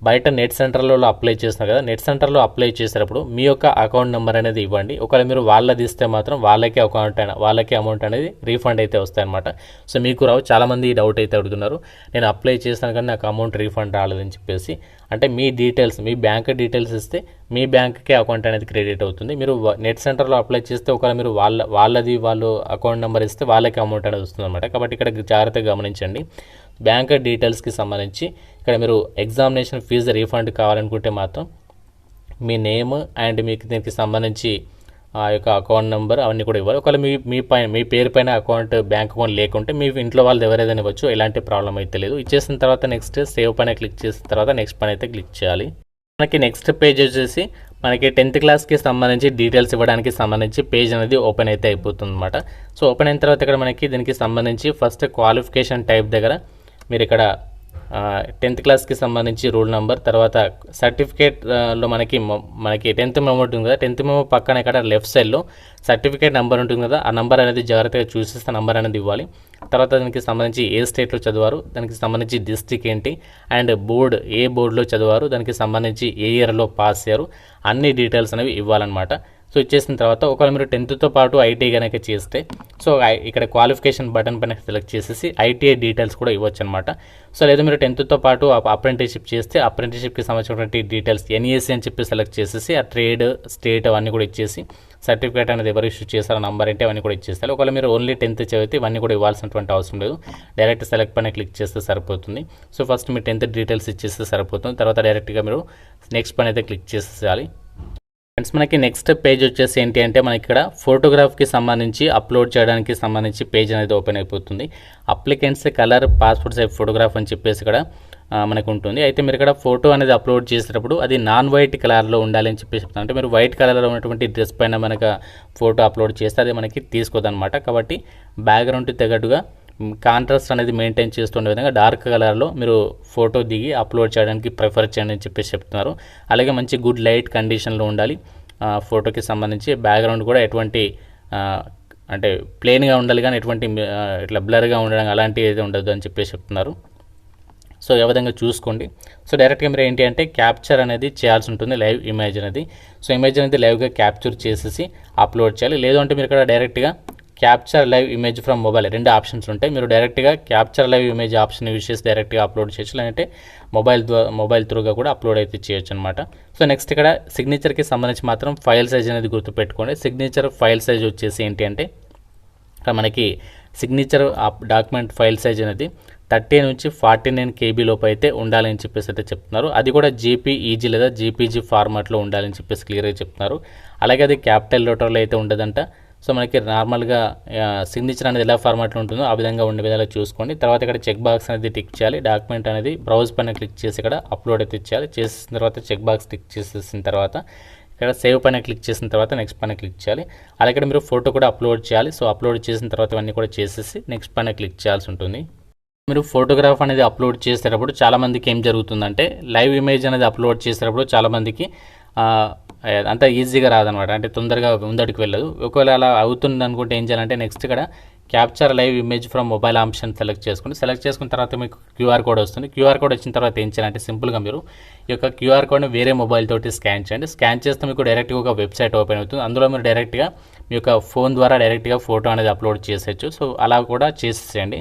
బయట నెట్ సెంటర్లో అప్లై చేస్తున్నారు కదా, నెట్ సెంటర్లో అప్లై చేసేటప్పుడు మీ యొక్క అకౌంట్ నెంబర్ అనేది ఇవ్వండి. ఒకవేళ మీరు వాళ్ళది ఇస్తే మాత్రం వాళ్ళకే అమౌంట్ అనేది రీఫండ్ అయితే వస్తాయన్నమాట. సో మీకు రావు. చాలామంది ఈ డౌట్ అయితే అడుగుతున్నారు, నేను అప్లై చేస్తాను కానీ నాకు అమౌంట్ రీఫండ్ రాలేదని చెప్పేసి. అంటే మీ డీటెయిల్స్, మీ బ్యాంక్ డీటెయిల్స్ ఇస్తే మీ బ్యాంక్కే అకౌంట్ అనేది క్రెడిట్ అవుతుంది. మీరు నెట్ సెంటర్లో అప్లై చేస్తే ఒకవేళ మీరు వాళ్ళు అకౌంట్ నెంబర్ ఇస్తే వాళ్ళకి అమౌంట్ అనేది వస్తుంది అనమాట. కాబట్టి ఇక్కడ జాగ్రత్తగా గమనించండి. బ్యాంక్ డీటెయిల్స్కి సంబంధించి ఇక్కడ మీరు ఎగ్జామినేషన్ ఫీజు రీఫండ్ కావాలనుకుంటే మాత్రం మీ నేమ్ అండ్ మీకు దీనికి సంబంధించి ఆ యొక్క అకౌంట్ నెంబర్ అవన్నీ కూడా ఇవ్వాలి. ఒకవేళ మీ పేరు పైన బ్యాంక్ అకౌంట్ లేకుంటే మీ ఇంట్లో వాళ్ళు ఎవరైనా ఇవ్వచ్చు, ఎలాంటి ప్రాబ్లం అయితే లేదు. ఇచ్చేసిన తర్వాత నెక్స్ట్ సేవ్ పైన క్లిక్ చేసిన తర్వాత నెక్స్ట్ పైన అయితే క్లిక్ చేయాలి. మనకి నెక్స్ట్ పేజ్ వచ్చేసి మనకి 10th క్లాస్కి సంబంధించి డీటెయిల్స్ ఇవ్వడానికి సంబంధించి పేజ్ అనేది ఓపెన్ అయితే అయిపోతుంది అనమాట. సో ఓపెన్ అయిన తర్వాత ఇక్కడ మనకి దీనికి సంబంధించి ఫస్ట్ క్వాలిఫికేషన్ టైప్ దగ్గర మీరు ఇక్కడ 10th క్లాస్కి సంబంధించి రూల్ నెంబర్, తర్వాత సర్టిఫికేట్లో మనకి 10th మెమో ఉంటుంది కదా, 10th మెమో పక్కన ఇక్కడ లెఫ్ట్ సైడ్లో సర్టిఫికేట్ నెంబర్ ఉంటుంది కదా, ఆ నెంబర్ అనేది జాగ్రత్తగా చూసేస్తే నెంబర్ అనేది ఇవ్వాలి. తర్వాత దానికి సంబంధించి ఏ స్టేట్లో చదివారు, దానికి సంబంధించి డిస్ట్రిక్ట్ ఏంటి అండ్ ఏ బోర్డులో చదివారు, దానికి సంబంధించి ఏ ఇయర్లో పాస్ అయ్యారు, అన్ని డీటెయిల్స్ అనేవి ఇవ్వాలన్నమాట. సో ఇచ్చేసిన తర్వాత ఒకవేళ మీరు 10th పాటు ఐటీఐ కనుక చేస్తే సో ఇక్కడ క్వాలిఫికేషన్ బటన్ పైన సెలెక్ట్ చేసేసి ఐటీఐ డీటెయిల్స్ కూడా ఇవ్వచ్చు అనమాట. సో లేదా మీరు 10th పాటు అప్రెంటిస్షిప్ చేస్తే అప్రెంటిస్షిప్కి సంబంధించినటువంటి డీటెయిల్స్ NEC అని చెప్పి సెలెక్ట్ చేసేసి ఆ ట్రేడ్, స్టేట్ అవన్నీ కూడా ఇచ్చేసి సర్టిఫికేట్ అనేది ఎవరు ఇష్యూ చేస్తారో నంబర్ ఏంటి అవన్నీ కూడా ఇచ్చేస్తారు. ఒకవేళ మీరు ఓన్లీ 10th చదివితే ఇవన్నీ కూడా ఇవ్వాల్సినటువంటి అవసరం లేదు, డైరెక్ట్ సెలెక్ట్ పైన క్లిక్ చేస్తే సరిపోతుంది. సో ఫస్ట్ మీరు 10th డీటెయిల్స్ ఇచ్చేస్తే సరిపోతుంది. తర్వాత డైరెక్ట్గా మీరు నెక్స్ట్ పైన అయితే క్లిక్ చేసేయాలి. ఫ్రెండ్స్ మనకి నెక్స్ట్ పేజ్ వచ్చేసి ఏంటి అంటే మనకి ఇక్కడ ఫోటోగ్రాఫ్కి సంబంధించి అప్లోడ్ చేయడానికి సంబంధించి పేజ్ అనేది ఓపెన్ అయిపోతుంది. Applicants colour passport size photograph అని చెప్పేసి ఇక్కడ మనకు ఉంటుంది. అయితే మీరు ఇక్కడ ఫోటో అనేది అప్లోడ్ చేసేటప్పుడు అది నాన్ వైట్ కలర్లో ఉండాలి అని చెప్పేసి చెప్తాను. అంటే మీరు వైట్ కలర్లో ఉన్నటువంటి డ్రెస్ పైన మనకు ఫోటో అప్లోడ్ చేస్తే అది మనకి తీసుకోదన్నమాట. కాబట్టి బ్యాక్గ్రౌండ్కి తగ్గట్టుగా కాంట్రాస్ట్ అనేది మెయింటైన్ చేస్తుండే విధంగా డార్క్ కలర్లో మీరు ఫోటో దిగి అప్లోడ్ చేయడానికి ప్రిఫర్ చేయండి అని చెప్పేసి చెప్తున్నారు. అలాగే మంచి గుడ్ లైట్ కండిషన్లో ఉండాలి ఫోటోకి సంబంధించి. బ్యాక్గ్రౌండ్ కూడా ఎటువంటి అంటే ప్లెయిన్గా ఉండాలి కానీ ఎటువంటి ఇట్లా బ్లర్గా ఉండడం అలాంటివి అయితే ఉండదు అని చెప్పేసి చెప్తున్నారు. సో ఏ విధంగా చూసుకోండి. సో డైరెక్ట్గా మీరు ఏంటి అంటే క్యాప్చర్ అనేది చేయాల్సి ఉంటుంది, లైవ్ ఇమేజ్ అనేది. సో ఇమేజ్ అనేది లైవ్గా క్యాప్చర్ చేసేసి అప్లోడ్ చేయాలి. లేదు అంటే మీరు ఇక్కడ డైరెక్ట్గా capture live image from mobile 2 options ఉంటాయి. మీరు డైరెక్ట్గా capture live image option use చేసి డైరెక్ట్గా అప్లోడ్ చేయొచ్చు, లేదంటే మొబైల్ త్రూగా కూడా అప్లోడ్ అయితే చేయొచ్చు అనమాట. సో నెక్స్ట్ ఇక్కడ సిగ్నేచర్కి సంబంధించి మాత్రం ఫైల్ సైజ్ అనేది గుర్తుపెట్టుకోండి. సిగ్నేచర్ ఫైల్ సైజ్ వచ్చేసి ఏంటి అంటే మనకి సిగ్నేచర్ డాక్యుమెంట్ ఫైల్ సైజ్ అనేది 30 నుంచి 49 KB లోపు అయితే ఉండాలని చెప్పేసి అయితే చెప్తున్నారు. అది కూడా JPEG లేదా JPG ఫార్మాట్లో ఉండాలని చెప్పేసి క్లియర్గా చెప్తున్నారు. అలాగే అది క్యాపిటల్ లెటర్లో అయితే ఉండదంట. సో మనకి నార్మల్గా సిగ్నేచర్ అనేది ఎలా ఫార్మాట్లో ఉంటుందో ఆ విధంగా ఉండే విధంగా చూసుకోండి. తర్వాత ఇక్కడ చెక్ బాక్స్ అనేది టిక్ చేయాలి. డాక్యుమెంట్ అనేది బ్రౌజ్ పైన క్లిక్ చేసి ఇక్కడ అప్లోడ్ అయితే చేయాలి. చేసిన తర్వాత చెక్ బాక్స్ టిక్ చేసేసిన తర్వాత ఇక్కడ సేవ్ పైన క్లిక్ చేసిన తర్వాత నెక్స్ట్ పైన క్లిక్ చేయాలి. అలాగే మీరు ఫోటో కూడా అప్లోడ్ చేయాలి. సో అప్లోడ్ చేసిన తర్వాత ఇవన్నీ కూడా చేసేసి నెక్స్ట్ పైన క్లిక్ చేయాల్సి ఉంటుంది. మీరు ఫోటోగ్రాఫ్ అనేది అప్లోడ్ చేసేటప్పుడు చాలామందికి ఏం జరుగుతుందంటే లైవ్ ఇమేజ్ అనేది అప్లోడ్ చేసేటప్పుడు చాలామందికి అంత ఈజీగా రాదనమాట, అంటే తొందరగా ముందడికి వెళ్ళదు. ఒకవేళ అలా అవుతుంది అనుకుంటే ఏం చేయాలంటే నెక్స్ట్ ఇక్కడ capture live image from mobile option select చేసుకోండి. సెలెక్ట్ చేసుకున్న తర్వాత మీకు క్యూఆర్ కోడ్ వస్తుంది. క్యూఆర్ కోడ్ వచ్చిన తర్వాత ఏం చేయాలంటే సింపుల్గా మీరు ఈ యొక్క క్యూఆర్ కోడ్ని వేరే మొబైల్ తోటి స్కాన్ చేయండి. స్కాన్ చేస్తే మీకు డైరెక్ట్గా ఒక వెబ్సైట్ ఓపెన్ అవుతుంది. అందులో మీరు డైరెక్ట్గా మీ యొక్క ఫోన్ ద్వారా డైరెక్ట్గా ఫోటో అనేది అప్లోడ్ చేసేయచ్చు. సో అలా కూడా చేసేసేయండి.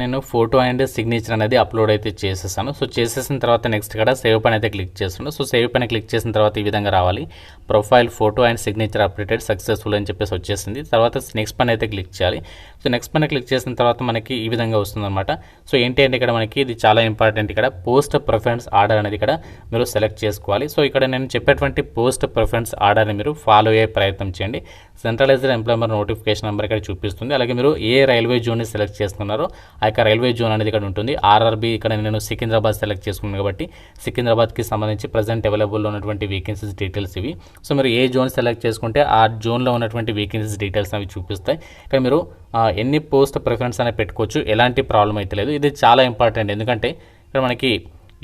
నేను ఫోటో అండ్ సిగ్నేచర్ అనేది అప్లోడ్ అయితే చేసేసాను. సో చేసేసిన తర్వాత నెక్స్ట్ ఇక్కడ సేవ్ పైన అయితే క్లిక్ చేస్తున్నాను. సో సేవ్ పైన క్లిక్ చేసిన తర్వాత ఈ విధంగా రావాలి. Profile photo and signature updated successful అని చెప్పేసి వచ్చేసింది. తర్వాత నెక్స్ట్ పైన అయితే క్లిక్ చేయాలి. సో నెక్స్ట్ పైన క్లిక్ చేసిన తర్వాత మనకి ఈ విధంగా వస్తుందన్నమాట. సో ఏంటి అంటే ఇక్కడ మనకి ఇది చాలా ఇంపార్టెంట్. ఇక్కడ పోస్ట్ ప్రిఫరెన్స్ ఆర్డర్ అనేది ఇక్కడ మీరు సెలెక్ట్ చేసుకోవాలి. సో ఇక్కడ నేను చెప్పేటువంటి పోస్ట్ ప్రిఫరెన్స్ ఆర్డర్ని మీరు ఫాలో అయ్యే ప్రయత్నం చేయండి. సెంట్రలైజ్డ్ ఎంప్లాయ్మెంట్ నోటిఫికేషన్ నెంబర్ ఇక్కడ చూపిస్తుంది. అలాగే మీరు ఏ రైల్వే జోన్ని సెలెక్ట్ చేసుకున్నారో ఆ యొక్క రైల్వే జోన్ అనేది ఇక్కడ ఉంటుంది. ఆర్ఆర్బీ ఇక్కడ నేను సికింద్రాబాద్ సెలెక్ట్ చేసుకున్నాను కాబట్టి సికింద్రాబాద్కి సంబంధించి ప్రజెంట్ అవైలబుల్లో ఉన్నటువంటి వేకెన్సీస్ డీటెయిల్స్ ఇవి. సో మీరు ఏ జోన్ సెలెక్ట్ చేసుకుంటే ఆ జోన్లో ఉన్నటువంటి వేకెన్సీస్ డీటెయిల్స్ అవి చూపిస్తాయి. ఇక్కడ మీరు ఎన్ని పోస్ట్ ప్రిఫరెన్స్ అనేది పెట్టుకోవచ్చు, ఎలాంటి ప్రాబ్లం అయితే లేదు. ఇది చాలా ఇంపార్టెంట్. ఎందుకంటే ఇక్కడ మనకి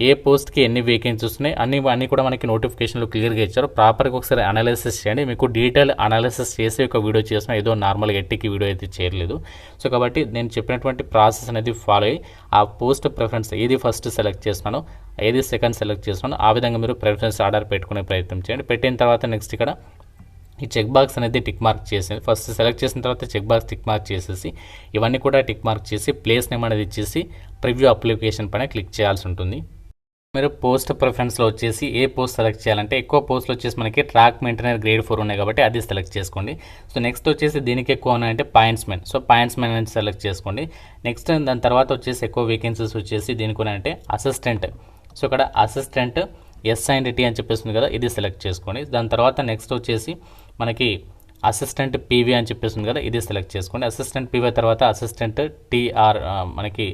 ఏ పోస్ట్కి ఎన్ని వేకెన్సీస్ ఉన్నాయి అన్నీ కూడా మనకి నోటిఫికేషన్లో క్లియర్గా ఇచ్చారు. ప్రాపర్గా ఒకసారి అనాలిసిస్ చేయండి. మీకు డీటెయిల్ అనాలిసిస్ చేసి ఒక వీడియో చేసిన ఏదో నార్మల్గా ఎట్టికి వీడియో అయితే చేయలేదు. సో కాబట్టి నేను చెప్పినటువంటి ప్రాసెస్ అనేది ఫాలో అయ్యి ఆ పోస్ట్ ప్రిఫరెన్స్ ఏది ఫస్ట్ సెలెక్ట్ చేస్తున్నానో ఏది సెకండ్ సెలెక్ట్ చేస్తున్నానో ఆ విధంగా మీరు ప్రిఫరెన్స్ ఆర్డర్ పెట్టుకునే ప్రయత్నం చేయండి. పెట్టిన తర్వాత నెక్స్ట్ ఇక్కడ ఈ చెక్ బాక్స్ అనేది టిక్ మార్క్ చేసేది. ఫస్ట్ సెలెక్ట్ చేసిన తర్వాత చెక్ బాక్స్ టిక్ మార్క్ చేసేసి ఇవన్నీ కూడా టిక్ మార్క్ చేసి ప్లేస్ నేమ్ అనేది ఇచ్చేసి ప్రివ్యూ అప్లికేషన్ పైన క్లిక్ చేయాల్సి ఉంటుంది. మీరు పోస్ట్ ప్రిఫరెన్స్లో వచ్చేసి ఏ పోస్ట్ సెలెక్ట్ చేయాలంటే ఎక్కువ పోస్టులు వచ్చేసి మనకి ట్రాక్ మెయింటైనర్ గ్రేడ్ 4 ఉన్నాయి కాబట్టి అది సెలెక్ట్ చేసుకోండి. సో నెక్స్ట్ వచ్చేసి దీనికి ఎక్కువ ఉన్నాయంటే పాయింట్స్మెన్. సో పాయింట్స్మెన్ అనేది సెలెక్ట్ చేసుకోండి. నెక్స్ట్ దాని తర్వాత వచ్చేసి ఎక్కువ వేకెన్సీస్ వచ్చేసి దీనికి ఉన్నాయంటే అసిస్టెంట్. సో ఇక్కడ అసిస్టెంట్ SINDT అని చెప్పేస్తుంది కదా, ఇది సెలెక్ట్ చేసుకోండి. దాని తర్వాత నెక్స్ట్ వచ్చేసి మనకి అసిస్టెంట్ PV అని చెప్పేస్తుంది కదా, ఇది సెలెక్ట్ చేసుకోండి. అసిస్టెంట్ PV తర్వాత అసిస్టెంట్ TR మనకి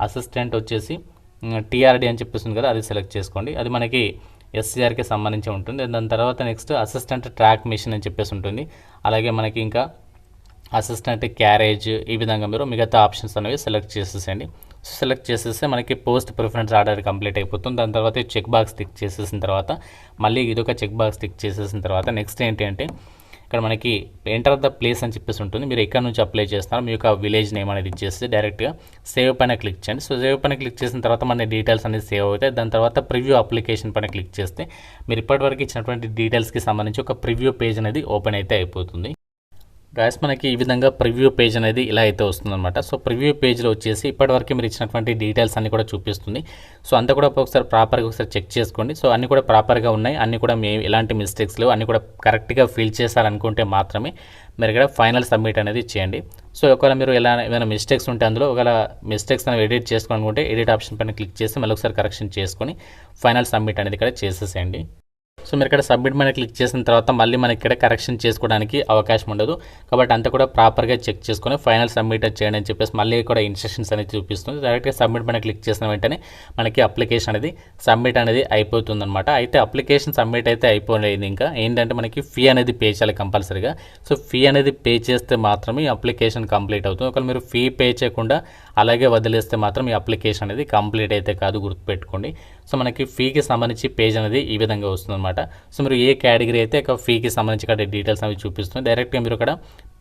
అసిస్టెంట్ వచ్చేసి TRD అని చెప్పేస్తుంది కదా, అది సెలెక్ట్ చేసుకోండి. అది మనకి SCRకి సంబంధించి ఉంటుంది. దాని తర్వాత నెక్స్ట్ అసిస్టెంట్ ట్రాక్ మిషన్ అని చెప్పేసి ఉంటుంది. అలాగే మనకి ఇంకా అసిస్టెంట్ క్యారేజ్, ఈ విధంగా మీరు మిగతా ఆప్షన్స్ అనేవి సెలెక్ట్ చేసేసండి. సెలెక్ట్ చేసేస్తే మనకి పోస్ట్ ప్రిఫరెన్స్ ఆర్డర్ కంప్లీట్ అయిపోతుంది. దాని తర్వాత చెక్ బాక్స్ టిక్ చేసేసిన తర్వాత మళ్ళీ ఇదొక చెక్ బాక్స్ టిక్ చేసేసిన తర్వాత నెక్స్ట్ ఏంటి అంటే ఇక్కడ మనకి ఎంటర్ ద ప్లేస్ అని చెప్పేసి ఉంటుంది. మీరు ఎక్కడ నుంచి అప్లై చేస్తున్నారు మీ యొక్క విలేజ్ నేమ్ అనేది ఇచ్చేసి డైరెక్ట్గా సేవ్ పైన క్లిక్ చేయండి. సో సేవ్ పైన క్లిక్ చేసిన తర్వాత మన డీటెయిల్స్ అనేది సేవ్ అవుతాయి. దాని తర్వాత ప్రివ్యూ అప్లికేషన్ పైన క్లిక్ చేస్తే మీరు ఇప్పటివరకు ఇచ్చినటువంటి డీటెయిల్స్కి సంబంధించి ఒక ప్రివ్యూ పేజ్ అనేది ఓపెన్ అయితే అయిపోతుంది. గాయస్ మనకి ఈ విధంగా ప్రివ్యూ పేజ్ అనేది ఇలా అయితే వస్తుందన్నమాట. సో ప్రివ్యూ పేజ్లో వచ్చేసి ఇప్పటివరకు మీరు ఇచ్చినటువంటి డీటెయిల్స్ అన్ని కూడా చూపిస్తుంది. సో అంతా కూడా ఒకసారి ప్రాపర్గా ఒకసారి చెక్ చేసుకోండి. సో అన్నీ కూడా ప్రాపర్గా ఉన్నాయి, అన్నీ కూడా మీ ఎలాంటి మిస్టేక్స్ లేవు, అన్నీ కూడా కరెక్ట్గా ఫిల్ చేశారనుకుంటే మాత్రమే మీరు ఇక్కడ ఫైనల్ సబ్మిట్ అనేది చేయండి. సో ఒకవేళ మీరు ఏమైనా మిస్టేక్స్ ఉంటే అందులో ఒకవేళ మిస్టేక్స్ అనేవి ఎడిట్ చేసుకోవాలనుకుంటే ఎడిట్ ఆప్షన్ పైన క్లిక్ చేసి మళ్ళీ ఒకసారి కరెక్షన్ చేసుకొని ఫైనల్ సబ్మిట్ అనేది ఇక్కడ చేసేసేయండి. సో మీరు ఇక్కడ సబ్మిట్ మీద క్లిక్ చేసిన తర్వాత మళ్ళీ మనకి ఇక్కడ కరెక్షన్ చేసుకోవడానికి అవకాశం ఉండదు కాబట్టి అంతా కూడా ప్రాపర్గా చెక్ చేసుకొని ఫైనల్ సబ్మిట్ చేయండి అని చెప్పేసి మళ్ళీ కూడా ఇన్స్ట్రక్షన్స్ అనేది చూపిస్తుంది. డైరెక్ట్గా సబ్మిట్ మీద క్లిక్ చేసిన వెంటనే మనకి అప్లికేషన్ అనేది సబ్మిట్ అనేది అయిపోతుంది అనమాట. అయితే అప్లికేషన్ సబ్మిట్ అయితే అయిపోలేదు. ఇంకా ఏంటంటే మనకి ఫీ అనేది పే చేయాలి కంపల్సరీగా. సో ఫీ అనేది పే చేస్తే మాత్రమే ఈ అప్లికేషన్ కంప్లీట్ అవుతుంది. ఒకవేళ మీరు ఫీ పే చేయకుండా అలాగే వదిలేస్తే మాత్రం ఈ అప్లికేషన్ అనేది కంప్లీట్ అయితే కాదు, గుర్తుపెట్టుకోండి. సో మనకి ఫీకి సంబంధించి పేజ్ అనేది ఈ విధంగా వస్తుంది అనమాట. సో మీరు ఏ కేటగిరీ అయితే ఫీకి సంబంధించి ఇక్కడ డీటెయిల్స్ అవి చూపిస్తుంది. డైరెక్ట్గా మీరు ఇక్కడ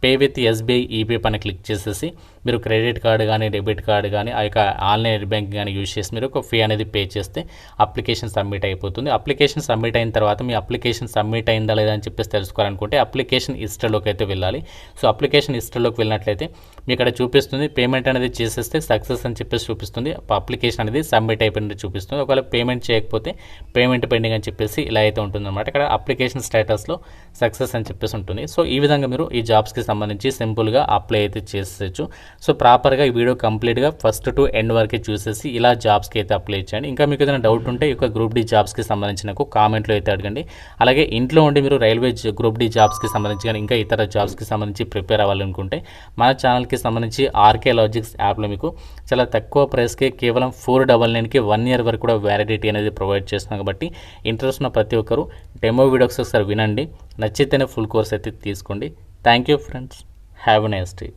పే విత్ SBI ఈపీ పైన క్లిక్ చేసేసి మీరు క్రెడిట్ కార్డు కానీ డెబిట్ కార్డు కానీ ఆ యొక్క ఆన్లైన్ బ్యాంక్ కానీ యూజ్ చేసి మీరు ఒక ఫీ అనేది పే చేస్తే అప్లికేషన్ సబ్మిట్ అయిపోతుంది. అప్లికేషన్ సబ్మిట్ అయిన తర్వాత మీ అప్లికేషన్ సబ్మిట్ అయిందా లేదా అని చెప్పేసి తెలుసుకోవాలనుకుంటే అప్లికేషన్ హిస్టరీలోకి అయితే వెళ్ళాలి. సో అప్లికేషన్ హిస్టరీలోకి వెళ్ళినట్లయితే మీ ఇక్కడ చూపిస్తుంది పేమెంట్ అనేది చేసేస్తే సక్సెస్ అని చెప్పేసి చూపిస్తుంది. అప్లికేషన్ అనేది సబ్మిట్ అయిపోయింది చూపిస్తుంది. ఒకవేళ పేమెంట్ చేయకపోతే పేమెంట్ పెండింగ్ అని చెప్పేసి ఇలా అయితే ఉంటుందన్నమాట. ఇక్కడ అప్లికేషన్ స్టేటస్లో సక్సెస్ అని చెప్పేసి ఉంటుంది. సో ఈ విధంగా మీరు ఈ జాబ్స్కి సంబంధించి సింపుల్గా అప్లై అయితే చేసేయచ్చు. సో ప్రాపర్గా ఈ వీడియో కంప్లీట్గా ఫస్ట్ టు ఎండ్ వరకే చూసేసి ఇలా జాబ్స్కి అయితే అప్లై చేయండి. ఇంకా మీకు ఏదైనా డౌట్ ఉంటే ఈ యొక్క గ్రూప్ డి జాబ్స్కి సంబంధించి నాకు కామెంట్లో అయితే అడగండి. అలాగే ఇంట్లో ఉండి మీరు రైల్వే గ్రూప్ డి జాబ్స్కి సంబంధించి కానీ ఇంకా ఇతర జాబ్స్కి సంబంధించి ప్రిపేర్ అవ్వాలనుకుంటే మన ఛానల్కి సంబంధించి ఆర్కే లాజిక్స్ యాప్లో మీకు చాలా తక్కువ ప్రైస్కి కేవలం 499కి 1 year వరకు కూడా వ్యాలిడిటీ అనేది ప్రొవైడ్ చేస్తున్నాం. కాబట్టి ఇంట్రెస్ట్ ఉన్న ప్రతి ఒక్కరు డెమో వీడియోస్ ఒకసారి వినండి, నచ్చితేనే ఫుల్ కోర్స్ అయితే తీసుకోండి. Thank you friends. Have a nice day.